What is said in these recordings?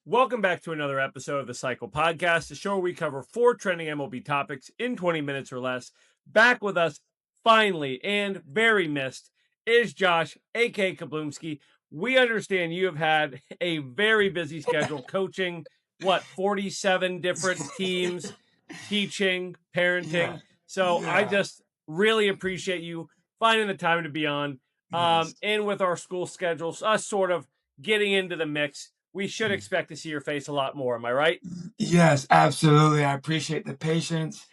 Welcome back to another episode of the Cycle Podcast, the show where we cover four trending MLB topics in 20 minutes or less. Back with us, finally, and very missed, is Josh, aka Kablumski. We understand you have had a very busy schedule coaching, 47 different teams, teaching, Yeah, parenting. So I yeah, just really appreciate you finding the time to be on. yes, And with our school schedules, us sort of getting into the mix, we should mm, expect to see your face a lot more. Am I right? yes, absolutely. I appreciate the patience.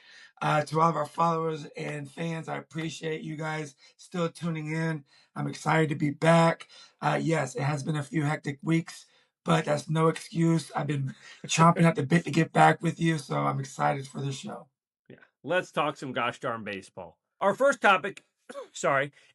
To all of our followers and fans, I appreciate you guys still tuning in. I'm excited to be back. Yes, it has been a few hectic weeks, but that's no excuse. I've been chomping at the bit to get back with you, so I'm excited for the show. Yeah. Let's talk some gosh darn baseball. Our first topic,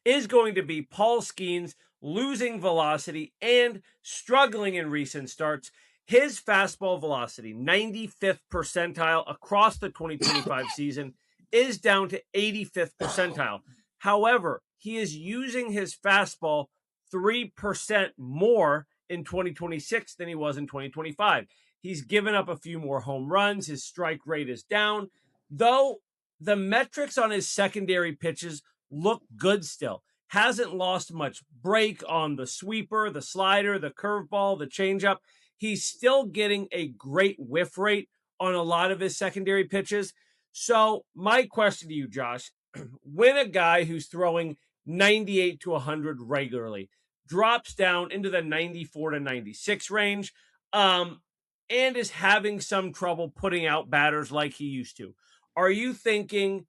is going to be Paul Skenes losing velocity and struggling in recent starts. His fastball velocity, 95th percentile across the 2025 season, is down to 85th percentile. However, he is using his fastball 3% more in 2026 than he was in 2025. He's given up a few more home runs. His strike rate is down, though the metrics on his secondary pitches look good still. Hasn't lost much break on the sweeper, the slider, the curveball, the changeup. He's still getting a great whiff rate on a lot of his secondary pitches. So, my question to you, Josh, when a guy who's throwing 98 to 100 regularly drops down into the 94 to 96 range, and is having some trouble putting out batters like he used to, are you thinking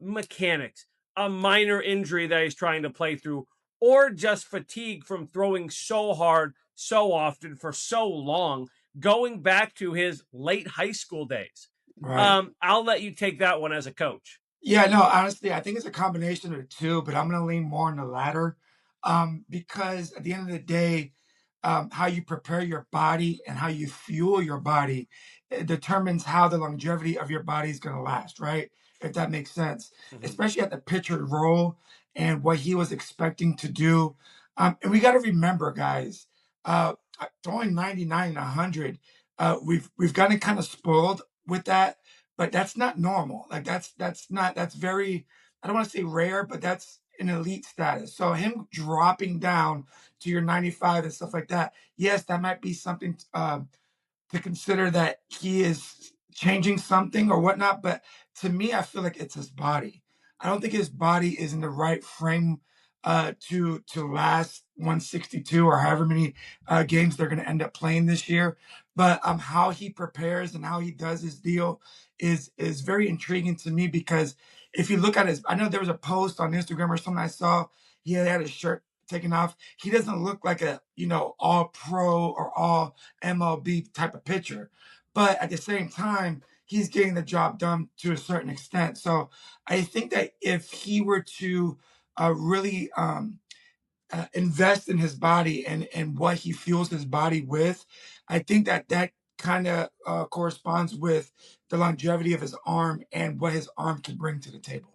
mechanics, a minor injury that he's trying to play through, or just fatigue from throwing so hard, so often, for so long, going back to his late high school days? Right. I'll let you take that one as a coach. Yeah, no, honestly, I think it's a combination of the two, but I'm gonna lean more on the latter. Because at the end of the day, how you prepare your body and how you fuel your body, it determines how the longevity of your body is gonna last, right? If that makes sense, Mhm. especially at the pitcher role and what he was expecting to do. And we got to remember, guys, throwing 99 and 100, we've gotten kind of spoiled with that, but that's not normal. Like that's not that's very, I don't want to say rare, but that's an elite status. So him dropping down to your 95 and stuff like that, yes, that might be something to consider, that he is changing something or whatnot. But to me, I feel like it's his body. I don't think his body is in the right frame to last 162 or however many games they're going to end up playing this year. But how he prepares and how he does his deal is very intriguing to me, because if you look at his, I know there was a post on Instagram or something I saw. He had his shirt taken off. He doesn't look like a all pro or all MLB type of pitcher. But at the same time, he's getting the job done to a certain extent. So I think that if he were to really invest in his body and what he fuels his body with, I think that that kind of corresponds with the longevity of his arm and what his arm can bring to the table.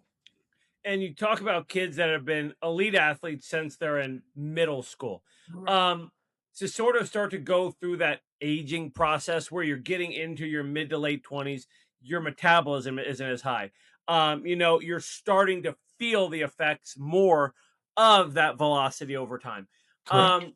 And you talk about kids that have been elite athletes since they're in middle school. Right. Um, to sort of start to go through that aging process where you're getting into your mid to late 20s, your metabolism isn't as high. You're starting to feel the effects more of that velocity over time. Correct. Um,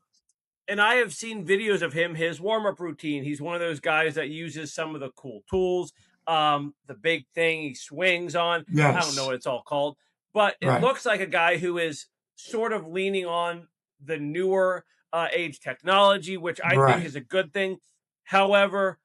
and I have seen videos of him, his warm up routine. He's one of those guys that uses some of the cool tools. The big thing he swings on, I don't know Yes. what it's all called, but it Right. looks like a guy who is sort of leaning on the newer age technology, which I think Right. is a good thing. However,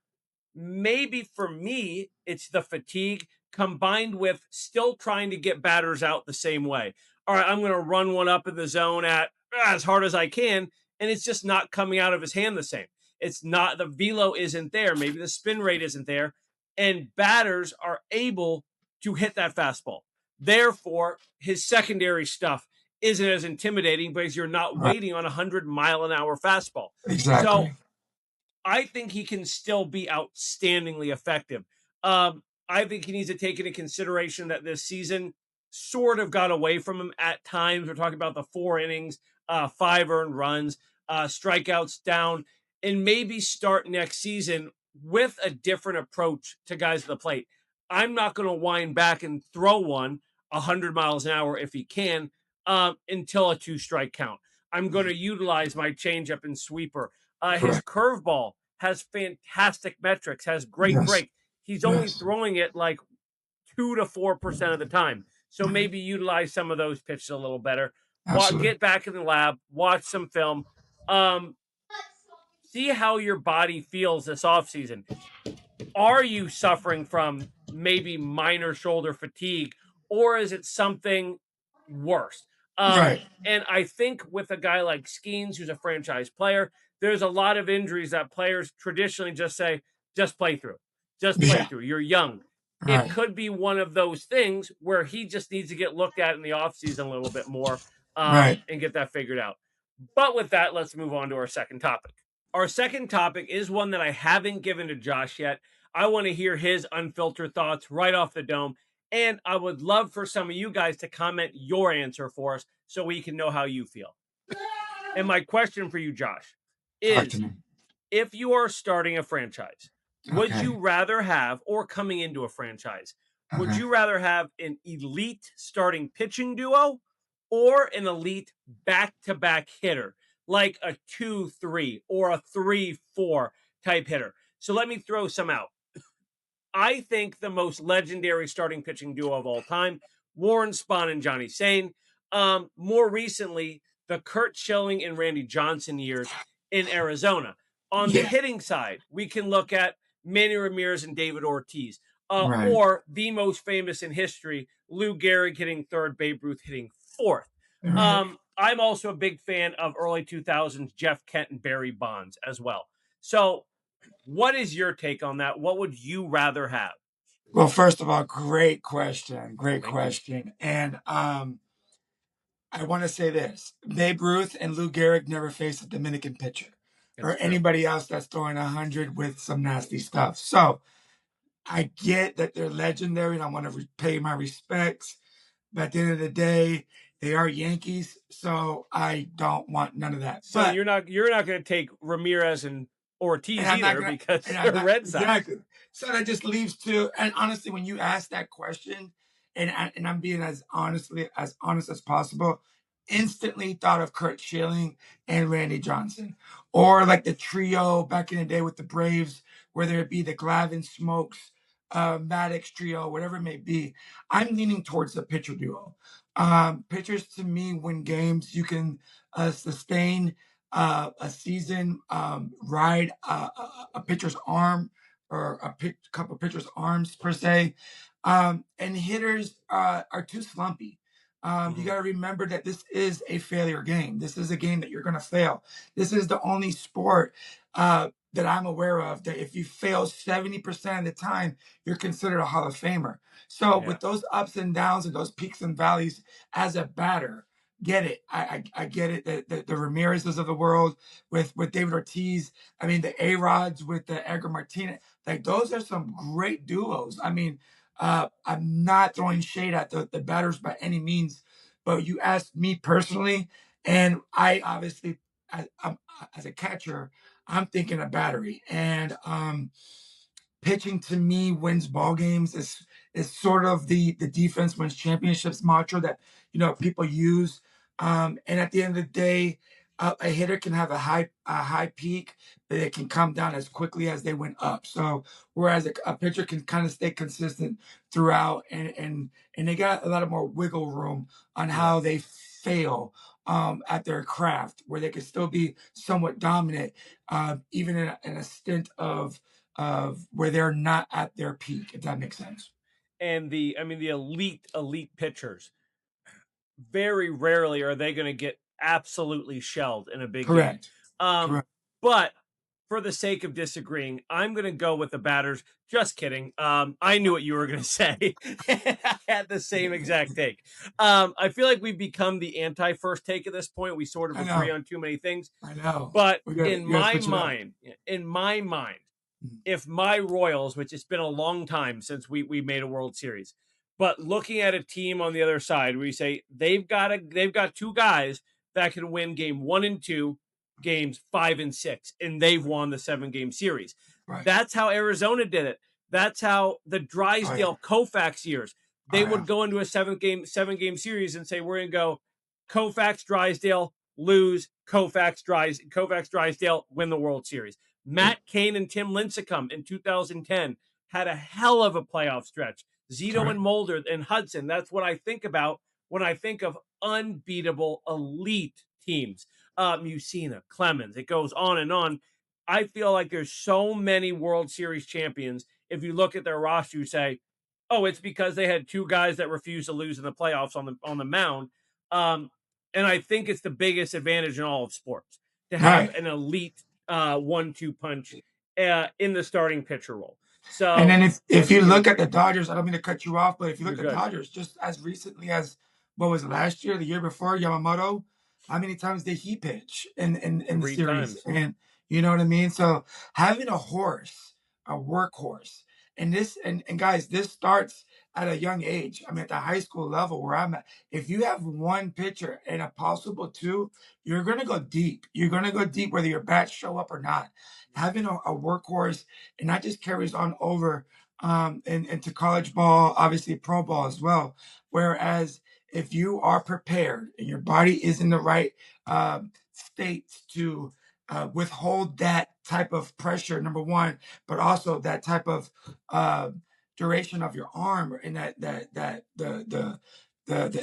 maybe for me, it's the fatigue combined with still trying to get batters out the same way. All right, I'm going to run one up in the zone at as hard as I can, and it's just not coming out of his hand the same. It's not, the velo isn't there. Maybe the spin rate isn't there, and batters are able to hit that fastball. Therefore, his secondary stuff isn't as intimidating because you're not Right. waiting on a 100-mile-an-hour fastball. So Exactly. I think he can still be outstandingly effective. I think he needs to take into consideration that this season sort of got away from him at times. We're talking about the 4 innings, 5 earned runs, strikeouts down. and maybe start next season with a different approach to guys at the plate. I'm not going to wind back and throw one 100 miles an hour if he can until a two-strike count. I'm going to utilize my changeup and sweeper. His Correct. curveball has fantastic metrics, has great Yes. break. He's only Yes. throwing it like 2 to 4% of the time. So maybe utilize some of those pitches a little better. Absolutely. Get back in the lab, watch some film, um, see how your body feels this offseason. Are you suffering from maybe minor shoulder fatigue, or is it something worse? Right. And I think with a guy like Skenes, who's a franchise player, there's a lot of injuries that players traditionally just say, just play through, just play Yeah. through. You're young. It Right. could be one of those things where he just needs to get looked at in the offseason a little bit more Right. and get that figured out. But with that, let's move on to our second topic. Our second topic is one that I haven't given to Josh yet. I want to hear his unfiltered thoughts right off the dome. And I would love for some of you guys to comment your answer for us so we can know how you feel. And my question for you, Josh, Talk to is me. if you are starting a franchise, would Okay. you rather have, or coming into a franchise, would Okay. you rather have an elite starting pitching duo or an elite back to back hitter, like a 2-3 or a 3-4 type hitter? So let me throw some out. I think the most legendary starting pitching duo of all time, Warren Spahn and Johnny Sane. More recently, the Kurt Schilling and Randy Johnson years in Arizona. On the Yeah. hitting side, we can look at Manny Ramirez and David Ortiz, Right. or the most famous in history, Lou Gehrig hitting third, Babe Ruth hitting fourth. Right. I'm also a big fan of early 2000s Jeff Kent and Barry Bonds as well. So what is your take on that? What would you rather have? Well, first of all, great question. Great Thank you. question. And I want to say this: Babe Ruth and Lou Gehrig never faced a Dominican pitcher It's or true. anybody else that's throwing 100 with some nasty stuff. So I get that they're legendary, and I want to pay my respects. But at the end of the day, they are Yankees, so I don't want none of that. So But you're not going to take Ramirez and and Ortiz I'm not either gonna because and I'm they're not Red Sox. exactly. So that just leaves to and honestly, when you ask that question, and I'm being as honest as possible, instantly thought of Kurt Schilling and Randy Johnson, or like the trio back in the day with the Braves, whether it be the Glavine Smokes, Maddox trio, whatever it may be. I'm leaning towards the pitcher duo. Pitchers to me win games. You can sustain a season, ride a pitcher's arm or couple pitcher's arms per se. And hitters are too slumpy. You Mhm. got to remember that this is a failure game. This is a game that you're going to fail. This is the only sport that I'm aware of that if you fail 70% of the time, you're considered a Hall of Famer. So Yeah. with those ups and downs and those peaks and valleys as a batter, get it. I get it. The Ramirez's of the world with David Ortiz. I mean, the A Rods with the Edgar Martinez. Like those are some great duos. I mean, I'm not throwing shade at the batters by any means, but you asked me personally, and I obviously, as a catcher, I'm thinking a battery, and pitching to me wins ball games. Is sort of the defense wins championships mantra that people use. And at the end of the day, a hitter can have a high peak, but it can come down as quickly as they went up. So whereas a pitcher can kind of stay consistent throughout, and they got a lot of more wiggle room on Yeah. how they fail at their craft, where they can still be somewhat dominant, even in a stint of where they're not at their peak, if that makes sense. And the elite pitchers, very rarely are they going to get absolutely shelled in a big game. Correct. Um, Correct. but for the sake of disagreeing, I'm going to go with the batters. Just kidding. I knew what you were going to say. I had the same exact take. I feel like we've become the anti first take at this point. We sort of I agree know. on too many things. I know. But We got in you got to my switch it up. mind, in my mind, Mm. if my Royals, which it's been a long time since we made a World Series, but looking at a team on the other side, where you say they've got two guys that can win game 1 and 2 games 5-6, and they've won the 7-game series. Right. That's how Arizona did it. That's how the Oh yeah. Drysdale Koufax years. Oh They yeah. would go into a 7-game series and say, we're going to go Koufax, Drysdale, lose, Koufax, Drysdale, win the World Series. Matt Cain and Tim Lincecum in 2010 had a hell of a playoff stretch. Zito Right. and Mulder and Hudson. That's what I think about when I think of unbeatable elite teams. Musina, Clemens, it goes on and on. I feel like there's so many World Series champions. If you look at their roster, you say, "Oh, it's because they had two guys that refused to lose in the playoffs on the mound." And I think it's the biggest advantage in all of sports to have Right. an elite 1-2 punch in the starting pitcher role. And So then if you look at the Dodgers, I don't mean to cut you off, but if you you're look at the good. Dodgers, just as recently as what was it, last year, the year before, Yamamoto, how many times did he pitch in the 3 times. series? And you know what I mean? So having a horse, a workhorse, and and guys, this starts at a young age. I mean, at the high school level where I'm at, if you have one pitcher and a possible two, you're gonna go deep. You're gonna go deep whether your bats show up or not. Having a workhorse, and that just carries on over into college ball, obviously pro ball as well. Whereas if you are prepared and your body is in the right state to withhold that type of pressure, number one, but also that type of uh, duration of your arm and the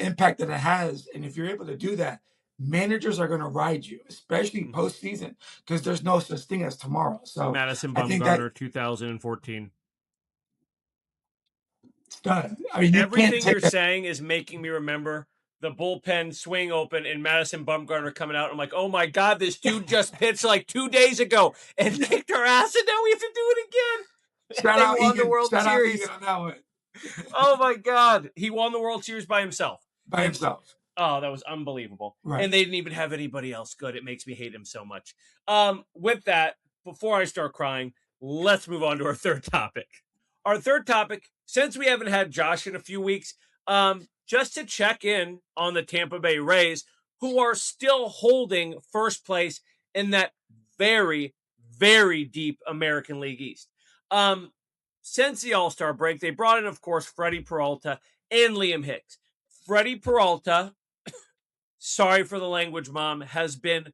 impact that it has, and if you're able to do that, managers are going to ride you, especially postseason, because there's no such thing as tomorrow. So Madison I think that Bumgarner, 2014. it's done. I mean, you can't Everything take you're that. saying is making me remember the bullpen swing open and Madison Bumgarner coming out. I'm like, oh my God, this dude just pitched like 2 days ago and kicked our ass, and now we have to do it again. And Shout they out won the Egan. World Shout out Egan Series. on that one. Oh my God. He won the World Series by himself. By And himself. oh, that was unbelievable. Right. And they didn't even have anybody else good. It makes me hate him so much. With that, before I start crying, let's move on to our third topic. Our third topic, since we haven't had Josh in a few weeks, just to check in on the Tampa Bay Rays, who are still holding first place in that very, very deep American League East. Since the All-Star break, they brought in, of course, Freddie Peralta and Liam Hicks. Freddie Peralta, sorry for the language, Mom, has been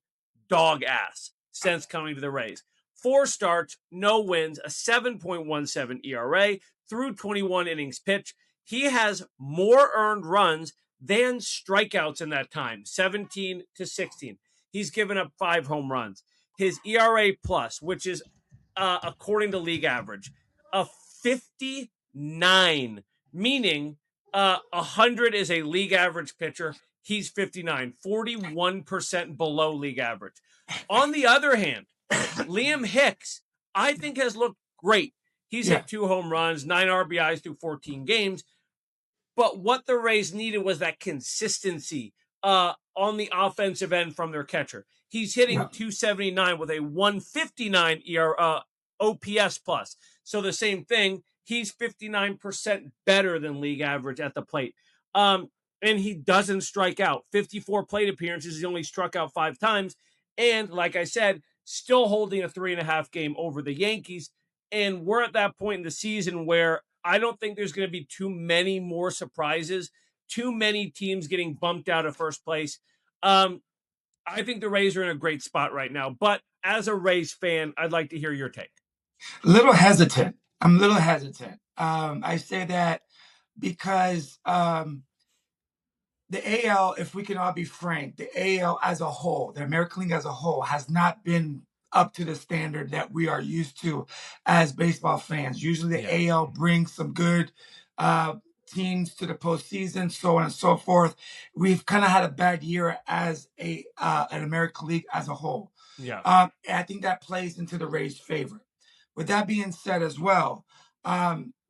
dog ass since coming to the Rays. 4 starts, no wins, a 7.17 ERA through 21 innings pitched. He has more earned runs than strikeouts in that time, 17-16. He's given up 5 home runs. His ERA plus, which is according to league average, a 59, meaning 100 is a league average pitcher. He's 59, 41% below league average. On the other hand, Liam Hicks, I think, has looked great. He's Yeah. hit 2 home runs, 9 RBIs through 14 games. But what the Rays needed was that consistency on the offensive end from their catcher. He's hitting Yeah. 279 with a 159 OPS plus. So the same thing. He's 59% better than league average at the plate. And he doesn't strike out. 54 plate appearances. He only struck out 5 times. And like I said, still holding a 3.5 game over the Yankees. And we're at that point in the season where I don't think there's going to be too many more surprises, too many teams getting bumped out of first place. I think the Rays are in a great spot right now. But as a Rays fan, I'd like to hear your take. A little hesitant. I'm a little hesitant. I say that because the AL, if we can all be frank, the AL as a whole, the American League as a whole, has not been up to the standard that we are used to as baseball fans. Usually the AL brings some good teams to the postseason, so on and so forth. We've kind of had a bad year as an American League as a whole. Yeah. I think that plays into the Rays' favor. With that being said as well,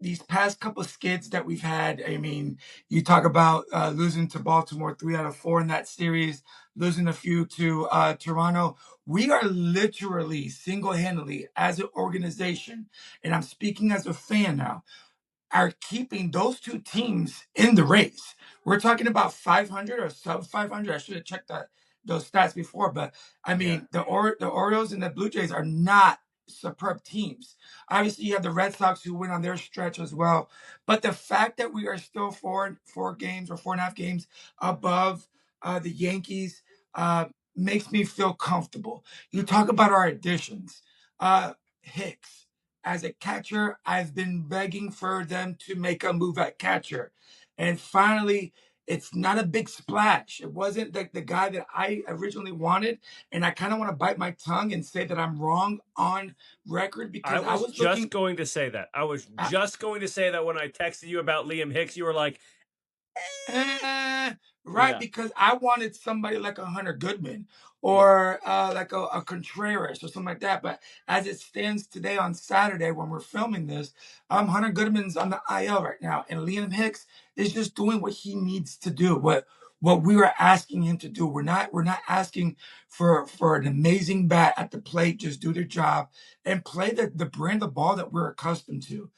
these past couple of skids that we've had, I mean, you talk about losing to Baltimore 3 out of 4 in that series, losing a few to Toronto. We are literally single-handedly as an organization, and I'm speaking as a fan now, are keeping those 2 teams in the race. We're talking about 500 or sub 500. I should have checked those stats before, but I Yeah. mean, the Orioles and the Blue Jays are not superb teams. Obviously, you have the Red Sox who went on their stretch as well, but the fact that we are still four games or 4.5 games above the Yankees uh, makes me feel comfortable. You talk about our additions, Hicks. As a catcher, I've been begging for them to make a move at catcher. And finally, it's not a big splash. It wasn't the guy that I originally wanted. And I kind of want to bite my tongue and say that I'm wrong on record I because I was was just looking. going to say that. I was I, just going to say that when I texted you about Liam Hicks, you were like, Eh, right, yeah, because I wanted somebody like a Hunter Goodman yeah. or like a Contreras or something like that. But as it stands today on Saturday when we're filming this, Hunter Goodman's on the IL right now, and Liam Hicks is just doing what he needs to do. What we were asking him to do. We're not asking for an amazing bat at the plate. Just do their job and play the brand of ball that we're accustomed to.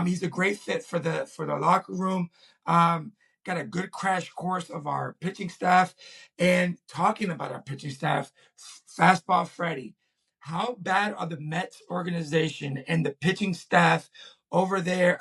He's a great fit for the locker room. Um, got a good crash course of our pitching staff. And talking about our pitching staff, Fastball Freddy, how bad are the Mets organization and the pitching staff over there,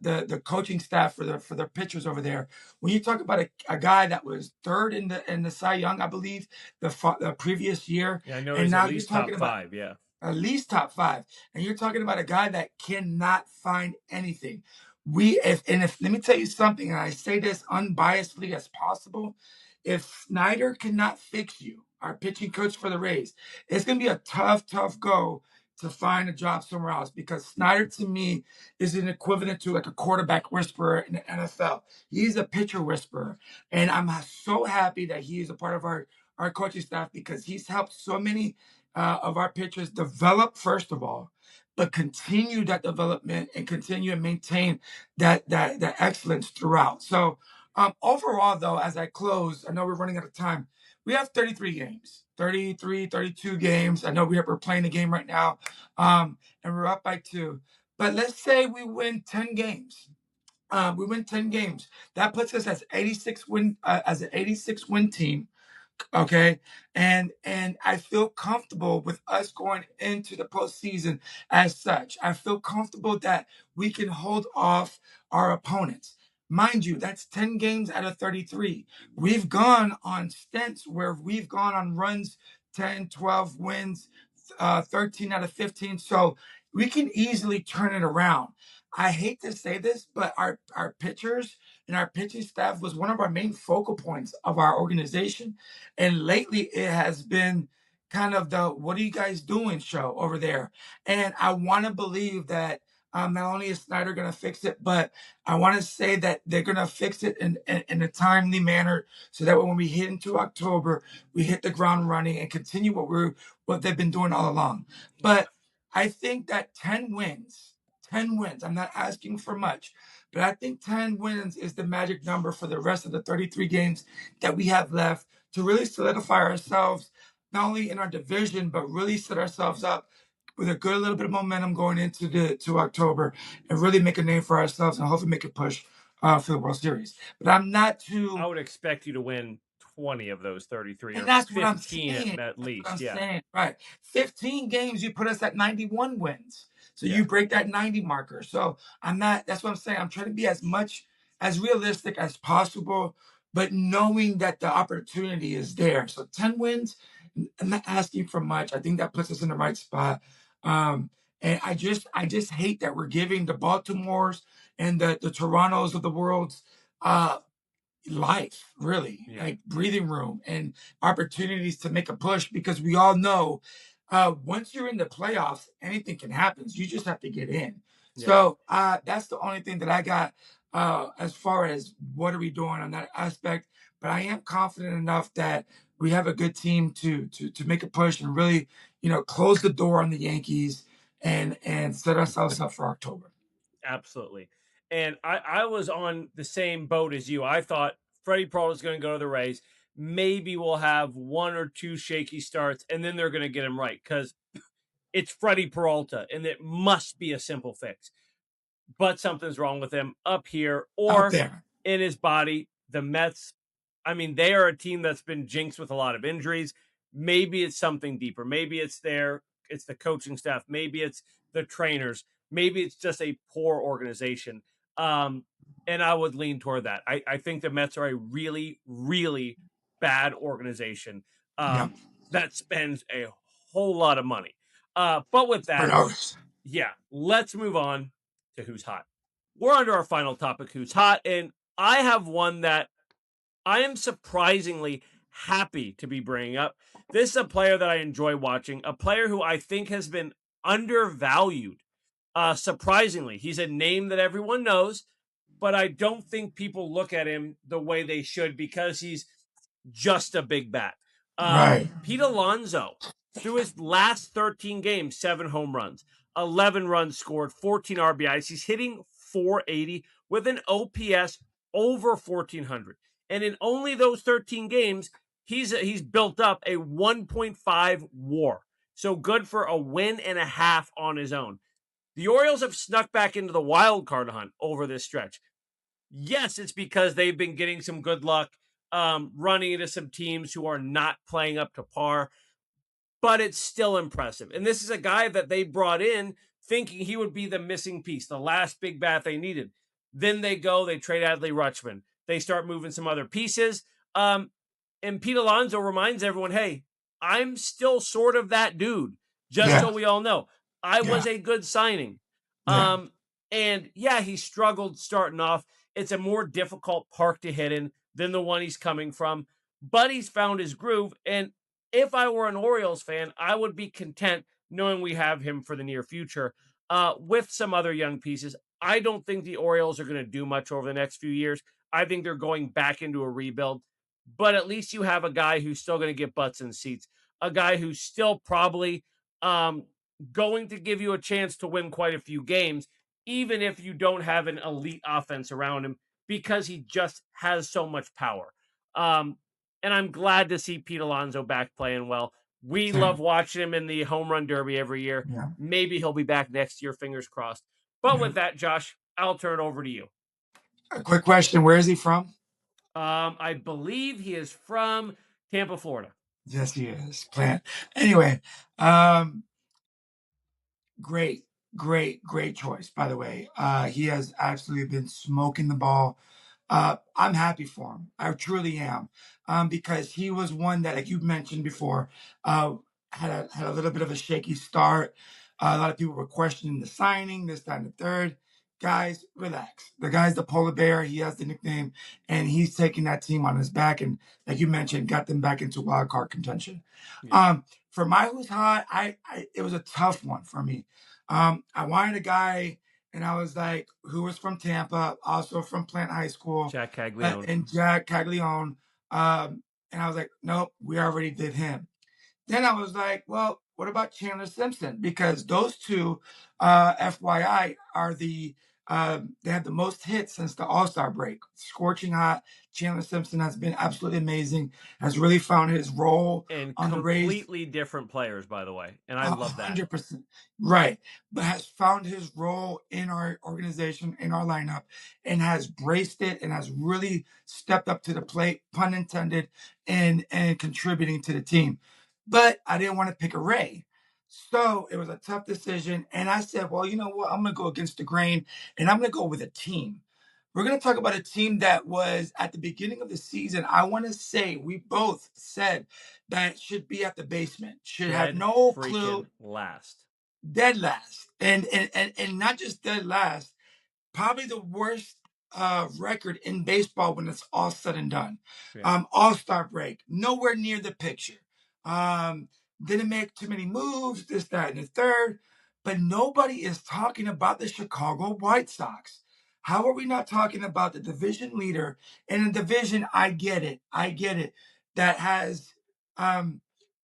the coaching staff for the pitchers over there? When you talk about a guy that was third in the Cy Young, I believe, the previous year, Yeah, I know and he's at now you're least talking top about five. Yeah. at least top five. And you're talking about a guy that cannot find anything. If let me tell you something, and I say this unbiasedly as possible, if Snyder cannot fix you, our pitching coach for the Rays, it's gonna be a tough go to find a job somewhere else because Snyder to me is an equivalent to like a quarterback whisperer in the NFL. He's a pitcher whisperer. And I'm so happy that he is a part of our coaching staff because he's helped so many of our pitchers develop first of all, but continue that development and continue and maintain that excellence throughout. So overall, though, as I close, I know we're running out of time. We have 33 games, 33, 32 games. I know we're playing a game right now, and we're up by 2. But let's say we win 10 games. We win 10 games. That puts us as an 86 win team. Okay. And I feel comfortable with us going into the postseason as such. I feel comfortable that we can hold off our opponents. Mind you, that's 10 games out of 33. We've gone on stints where we've gone on runs, 10, 12 wins, 13 out of 15. So we can easily turn it around. I hate to say this, but our pitchers and our pitching staff was one of our main focal points of our organization. And lately it has been kind of the what are you guys doing show over there. And I want to believe that not only is Snyder going to fix it, but I want to say that they're going to fix it in a timely manner so that when we hit into October, we hit the ground running and continue what they've been doing all along. Yeah. But I think that 10 wins, I'm not asking for much, but I think 10 wins is the magic number for the rest of the 33 games that we have left to really solidify ourselves, not only in our division, but really set ourselves up with a good little bit of momentum going into to October and really make a name for ourselves and hopefully make a push for the World Series. But I'm not I too, would expect you to win 20 of those 33 and or that's what I'm 15 saying. at That's what I'm least. Yeah. saying. Right. 15 games, you put us at 91 wins. So Yeah. you break that 90 marker. So I'm not, that's what I'm saying. I'm trying to be as realistic as possible, but knowing that the opportunity is there. So 10 wins, I'm not asking for much. I think that puts us in the right spot. Um, and I just hate that we're giving the Baltimores and the Torontos of the world uh life, really, Yeah. like breathing room and opportunities to make a push because we all know once you're in the playoffs, anything can happen. You just have to get in. Yeah. So that's the only thing that I got as far as what are we doing on that aspect. But I am confident enough that we have a good team to make a push and really, close the door on the Yankees and set ourselves up for October. Absolutely. And I was on the same boat as you. I thought Freddie Peralta is going to go to the Rays. Maybe we'll have one or two shaky starts, and then they're going to get him right because it's Freddie Peralta, and it must be a simple fix. But something's wrong with him up here Out or there. in his body. The Mets I mean, they are a team that's been jinxed with a lot of injuries. Maybe it's something deeper. Maybe it's the coaching staff. Maybe it's the trainers. Maybe it's just a poor organization. Um, and I would lean toward that. I think the Mets are a really, really bad organization Yeah. that spends a whole lot of money. But with For that, those. yeah, let's move on to who's hot. We're on to our final topic, who's hot. And I have one that I am surprisingly happy to be bringing up. This is a player that I enjoy watching, a player who I think has been undervalued. Surprisingly, he's a name that everyone knows, but I don't think people look at him the way they should because he's just a big bat. Right. Pete Alonso, through his last 13 games, 7 home runs, 11 runs scored, 14 RBIs. He's hitting 480 with an OPS over 1400. And in only those 13 games, he's built up a 1.5 WAR. So good for a win and a half on his own. The Orioles have snuck back into the wild card hunt over this stretch. Yes, it's because they've been getting some good luck running into some teams who are not playing up to par, but it's still impressive. And this is a guy that they brought in thinking he would be the missing piece, the last big bat they needed. Then they trade Adley Rutschman. They start moving some other pieces. Um, and Pete Alonso reminds everyone, hey, I'm still sort of that dude, just Yeah. so we all know. I Yeah. was a good signing. Yeah. And yeah, he struggled starting off. It's a more difficult park to hit in than the one he's coming from, but he's found his groove. And if I were an Orioles fan, I would be content knowing we have him for the near future with some other young pieces. I don't think the Orioles are going to do much over the next few years. I think they're going back into a rebuild, but at least you have a guy who's still going to get butts in seats, a guy who's still probably um, going to give you a chance to win quite a few games, even if you don't have an elite offense around him, because he just has so much power. Um, and I'm glad to see Pete Alonso back playing well. We love Same. watching him in the home run derby every year. Yeah. Maybe he'll be back next year, fingers crossed. But Yeah. with that, Josh, I'll turn it over to you. A quick question. Where is he from? I believe he is from Tampa, Florida. Yes, he is. Plant. Anyway, um, great, great choice, by the way. He has absolutely been smoking the ball. I'm happy for him. I truly am. Because he was one that, like you mentioned before, had a little bit of a shaky start. A lot of people were questioning the signing, this, that, and the third. Guys, relax. The guy's the polar bear. He has the nickname, and he's taking that team on his back. And like you mentioned, got them back into wild card contention. Yeah. For my who's hot, it was a tough one for me. I wanted a guy, and I was like, who was from Tampa, also from Plant High School, Jack Caglione. and Jack Caglione. And I was like, nope, we already did him. Then I was like, well, what about Chandler Simpson? Because those two, FYI, are they have the most hits since the All Star break. Scorching hot. Chandler Simpson has been absolutely amazing. Has really found his role And on the Rays. completely different players, by the way. And I A love that. 100%. Right. But has found his role in our organization, in our lineup, and has braced it and has really stepped up to the plate, pun intended, and contributing to the team. But I didn't want to pick a Ray. So it was a tough decision. And I said, well, you know what? I'm going to go against the grain and I'm going to go with a team. We're going to talk about a team that was at the beginning of the season. I want to say we both said that should be at the basement, should have Dead no clue, freaking last. dead last. And not just dead last, probably the worst record in baseball when it's all said and done. Yeah. All-star break, nowhere near the picture. Um, didn't make too many moves, this, that, and the third. But nobody is talking about the Chicago White Sox. How are we not talking about the division leader in a division? I get it. I get it. That has um,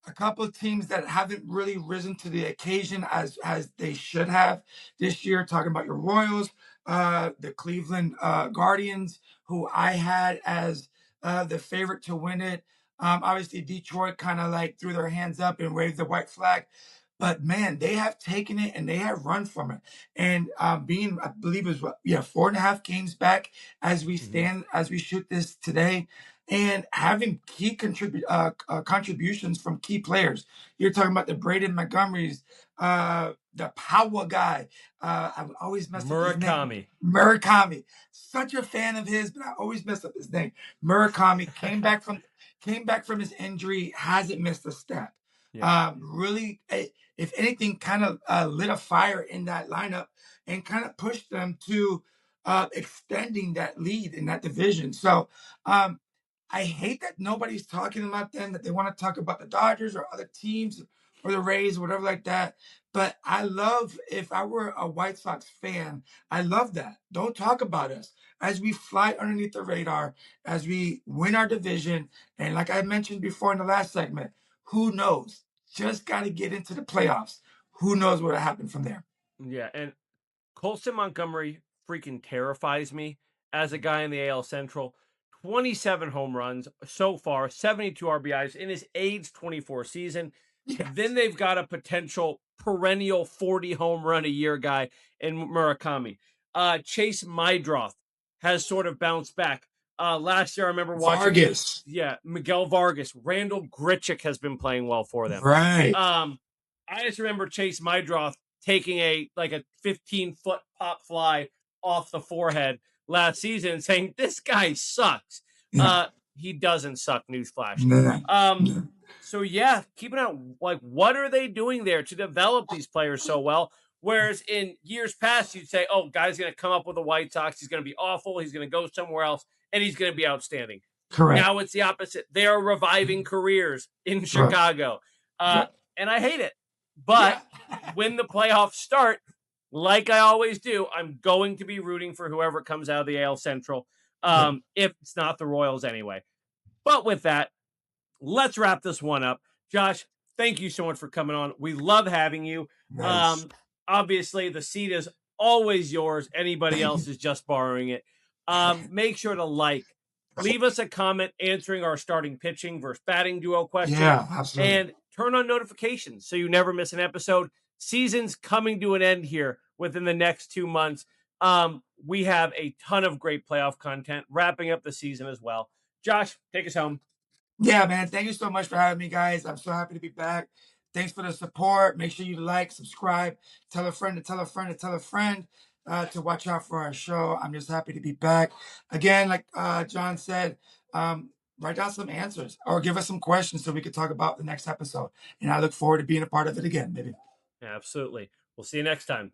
a couple of teams that haven't really risen to the occasion as they should have this year. Talking about your Royals, the Cleveland Guardians, who I had as the favorite to win it. Obviously, Detroit kind of like threw their hands up and waved the white flag. But man, they have taken it and they have run from it. And being, I believe, it was 4.5 games back as we Mhm. stand, as we shoot this today. and having key contributions from key players. You're talking about the Braden Montgomerys, the Power guy. I would always mess up his name. Murakami. Murakami. Such a fan of his, but I always mess up his name. Murakami came back from his injury, hasn't missed a step. Yeah. Really, if anything, kind of lit a fire in that lineup and kind of pushed them to extending that lead in that division. So I hate that nobody's talking about them, that they want to talk about the Dodgers or other teams or the Rays or whatever like that. But I love, if I were a White Sox fan, I love that. Don't talk about us as we fly underneath the radar, as we win our division. And like I mentioned before in the last segment, who knows? Just got to get into the playoffs. Who knows what'll happen from there? Yeah. And Colson Montgomery freaking terrifies me as a guy in the AL Central. 27 home runs so far, 72 RBIs in his age 24 season. Yes. Then they've got a potential perennial 40 home run a year guy in Murakami. Chase Mydroth has sort of bounced back. Last year, I remember watching. Vargas. Yeah, Miguel Vargas. Randall Grichuk has been playing well for them. Right. I just remember Chase Mydroth taking a 15-foot pop fly off the forehead last season and saying, "This guy sucks." Yeah. He doesn't suck, newsflash. No. So yeah, keep an eye on what are they doing there to develop these players so well? Whereas in years past, you'd say, "Oh, guy's going to come up with the White Sox. He's going to be awful. He's going to go somewhere else, and he's going to be outstanding." Correct. Now it's the opposite. They are reviving careers in Chicago, and I hate it. But when the playoffs start, like I always do, I'm going to be rooting for whoever comes out of the AL Central, if it's not the Royals anyway. But with that, let's wrap this one up. Josh, thank you so much for coming on. We love having you. Nice. Obviously, the seat is always yours. Anybody else is just borrowing it. Make sure to leave us a comment answering our starting pitching versus batting duo question. Yeah, absolutely. And turn on notifications so you never miss an episode. Season's coming to an end here within the next 2 months. We have a ton of great playoff content wrapping up the season as well. Josh, take us home. Yeah, man. Thank you so much for having me, guys. I'm so happy to be back. Thanks for the support. Make sure you like, subscribe, tell a friend to tell a friend to tell a friend to watch out for our show. I'm just happy to be back. Again, like John said, write down some answers or give us some questions so we could talk about the next episode. And I look forward to being a part of it again, baby. Absolutely. We'll see you next time.